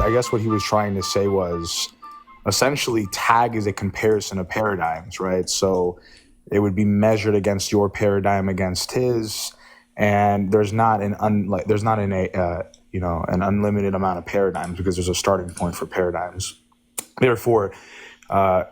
I guess what he was trying to say was essentially tag is a comparison of paradigms, right? So it would be measured against your paradigm against his, and there's not an an unlimited amount of paradigms because there's a starting point for paradigms. Therefore,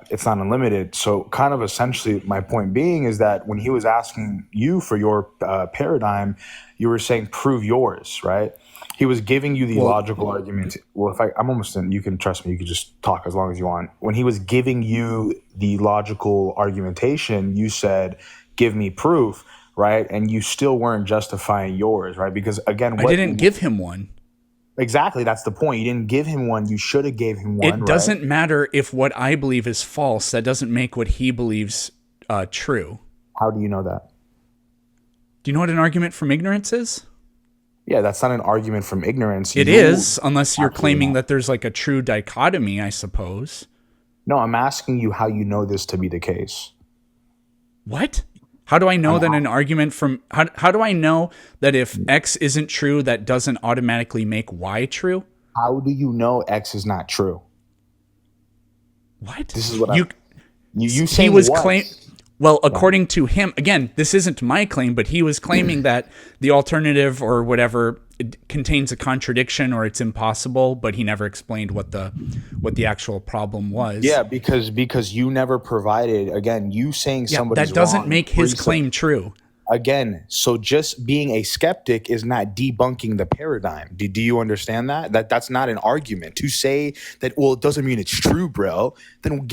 it's not unlimited. So kind of essentially my point being is that when he was asking you for your paradigm, you were saying prove yours, right? He was giving you the logical argument. Well, I'm almost in, you can trust me, you can just talk as long as you want. When he was giving you the logical argumentation, you said, give me proof, right? And you still weren't justifying yours, right? Because again, I didn't give him one. Exactly. That's the point. You didn't give him one. You should have gave him one. It doesn't matter if what I believe is false. That doesn't make what he believes true. How do you know that? Do you know what an argument from ignorance is? Yeah, that's not an argument from ignorance. It is, unless you're claiming that there's like a true dichotomy, I suppose. No, I'm asking you how you know this to be the case. What? How do I know that an argument from... How do I know that if X isn't true, that doesn't automatically make Y true? How do you know X is not true? What? This is what you saying he was claiming... Well, according to him, again, this isn't my claim, but he was claiming that the alternative or whatever contains a contradiction or it's impossible, but he never explained what the actual problem was. Yeah, because you never provided, again, you saying somebody's that doesn't wrong, make his claim true. Again, so just being a skeptic is not debunking the paradigm. Do you understand that? That's not an argument. To say that, well, it doesn't mean it's true, bro. Then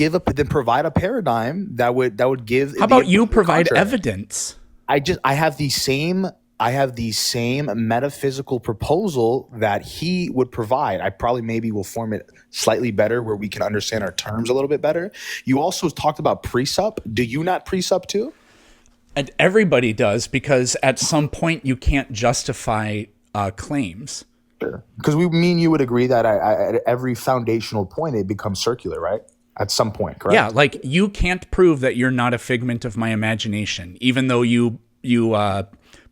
provide a paradigm that would give. How about you provide evidence? I have the same metaphysical proposal that he would provide. I probably maybe will form it slightly better where we can understand our terms a little bit better. You also talked about presup. Do you not presup too? And everybody does, because at some point you can't justify claims. Sure. Because you would agree that at every foundational point it becomes circular, right? At some point, correct? Yeah, like you can't prove that you're not a figment of my imagination, even though you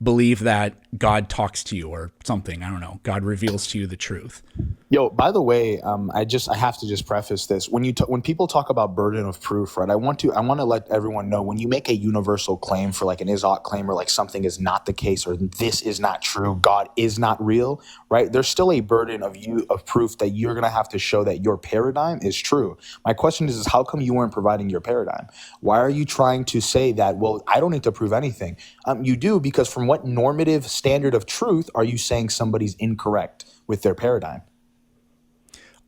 believe that God talks to you or something. I don't know. God reveals to you the truth. Yo, by the way, I have to just preface this. When people talk about burden of proof, right? I want to let everyone know, when you make a universal claim for like an Izzat claim, or like something is not the case, or this is not true, God is not real, right? There's still a burden of proof that you're gonna have to show that your paradigm is true. My question is how come you weren't providing your paradigm? Why are you trying to say that, well, I don't need to prove anything? You do, because from what normative standard of truth are you saying somebody's incorrect with their paradigm?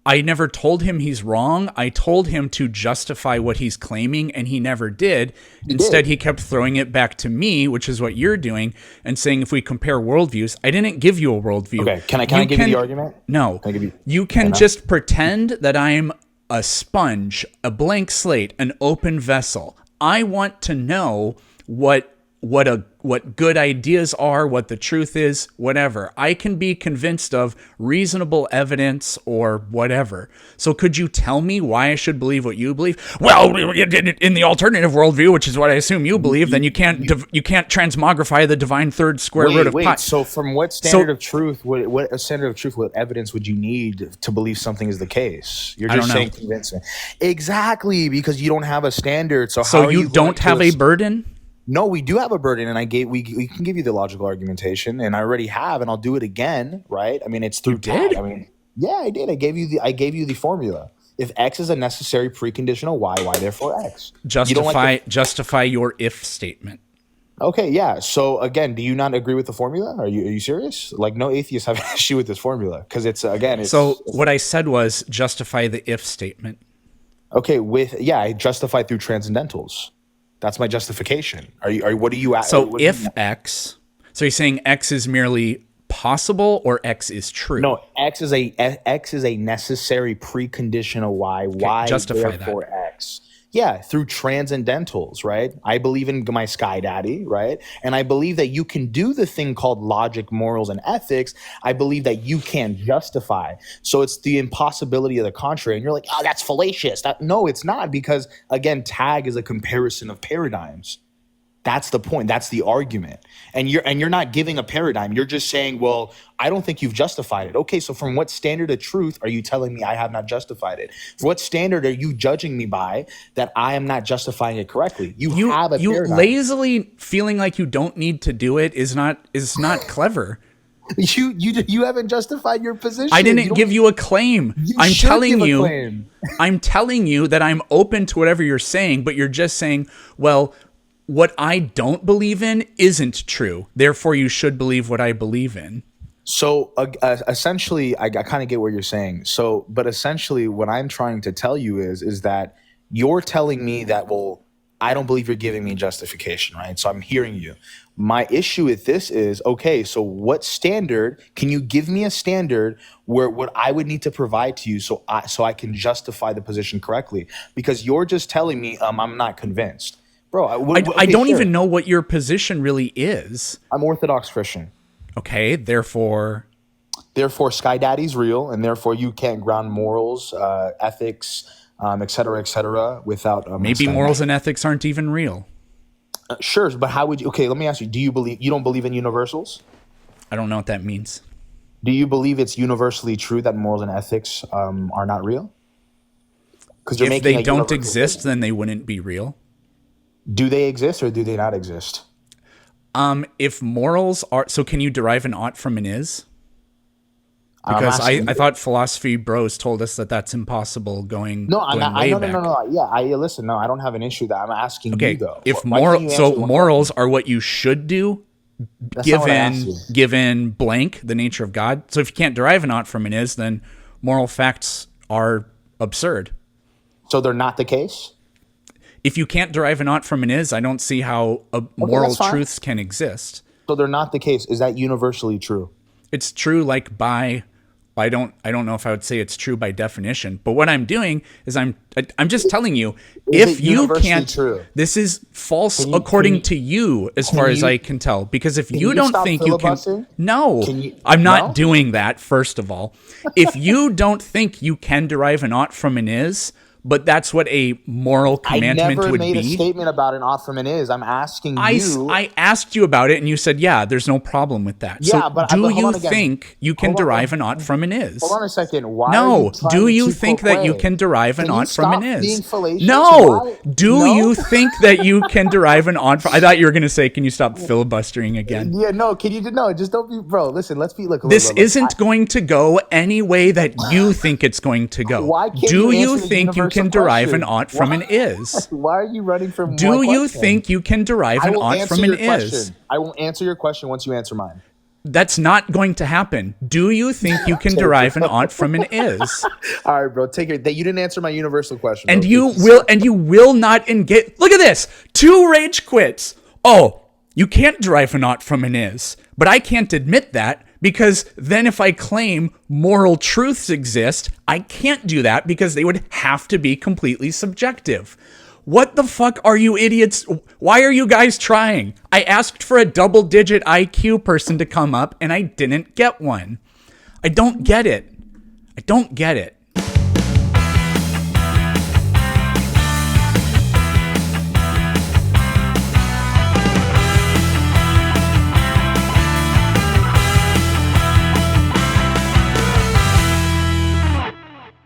I never told him he's wrong. I told him to justify what he's claiming, and he never did. Instead, he kept throwing it back to me, which is what you're doing, and saying if we compare worldviews, I didn't give you a worldview. Okay, can I give you the argument? No. You can just pretend that I'm a sponge, a blank slate, an open vessel. I want to know what good ideas are, what the truth is, whatever. I can be convinced of reasonable evidence or whatever. So could you tell me why I should believe what you believe? Well, in the alternative worldview, which is what I assume you believe, then you can't transmogrify the divine third square root of pi. So from what standard of truth, what standard of truth, what evidence would you need to believe something is the case? You're just saying convincing. Exactly, because you don't have a standard. So you don't have a burden? No, we do have a burden, and we can give you the logical argumentation, and I already have, and I'll do it again, right? I mean, it's through did. I mean, yeah, I did. I gave you the formula. If X is a necessary precondition of Y, therefore X. Justify your if statement. Okay, yeah. So again, do you not agree with the formula? Are you serious? Like, no atheists have an issue with this formula because it's. So what I said was justify the if statement. Okay, I justify through transcendentals. That's my justification. What are you at? So if X, so you're saying X is merely possible or X is true? No, X is a necessary precondition of Y. Okay, Y justify therefore that. X. Yeah, through transcendentals, right? I believe in my Sky Daddy, right? And I believe that you can do the thing called logic, morals, and ethics. I believe that you can justify. So it's the impossibility of the contrary. And you're like, oh, that's fallacious. No, it's not, because, again, tag is a comparison of paradigms. That's the point. That's the argument. And you're not giving a paradigm. You're just saying, well, I don't think you've justified it. Okay, so from what standard of truth are you telling me I have not justified it? What standard are you judging me by that I am not justifying it correctly? You have a paradigm. Lazily feeling like you don't need to do it is not clever. You haven't justified your position. I didn't give you a claim. I'm telling you that I'm open to whatever you're saying, but you're just saying, well, what I don't believe in isn't true. Therefore, you should believe what I believe in. So essentially, I kind of get what you're saying. So, but essentially, what I'm trying to tell you is that you're telling me that, well, I don't believe you're giving me justification, right? So I'm hearing you. My issue with this is, okay, so what standard, can you give me a standard where what I would need to provide to you so I can justify the position correctly? Because you're just telling me I'm not convinced. Bro, I don't even know what your position really is. I'm Orthodox Christian. Okay, therefore Sky Daddy's real, and therefore you can't ground morals, ethics, et cetera, without maybe morals and ethics aren't even real. Sure, but how would you? Okay, let me ask you: you don't believe in universals? I don't know what that means. Do you believe it's universally true that morals and ethics are not real? Because if they don't exist, then they wouldn't be real. Do they exist or do they not exist? If morals are, so can you derive an ought from an is? Because I thought philosophy bros told us that that's impossible going way back. No. Yeah, listen, no, I don't have an issue with that. I'm asking you though. If morals are what you should do, given blank, the nature of God. So if you can't derive an ought from an is, then moral facts are absurd. So they're not the case? If you can't derive an ought from an is, I don't see how moral truths can exist. So they're not the case. Is that universally true? It's true, like I don't know if I would say it's true by definition, but what I'm doing is I'm just telling you, if you can't, this is false according to you, as far as I can tell, because if you don't think you can, I'm not doing that. First of all, if you don't think you can derive an ought from an is, but that's what a moral commandment would be. I never made a statement about an ought from an is. I'm asking you. I asked you about it, and you said, yeah, there's no problem with that. Yeah, so but do you think you can derive an ought from an is? Hold on a second. Do you think that you can derive an ought from an is? No. Do you think that you can derive an ought from? I thought you were going to say, can you stop filibustering again? Yeah, no. Can you? No, just don't be, bro. Listen, let's be. This isn't going to go any way that you think it's going to go. Why can't do you think you can derive an ought from an is? Why are you running from? Do you think you can derive an ought from an is? I will answer your question once you answer mine. That's not going to happen. Do you think you can derive an ought from an is? All right, bro. Take it. You didn't answer my universal question. And you will not engage. Look at this. 2 rage quits. Oh, you can't derive an ought from an is, but I can't admit that. Because then if I claim moral truths exist, I can't do that because they would have to be completely subjective. What the fuck are you idiots? Why are you guys trying? I asked for a double-digit IQ person to come up and I didn't get one. I don't get it.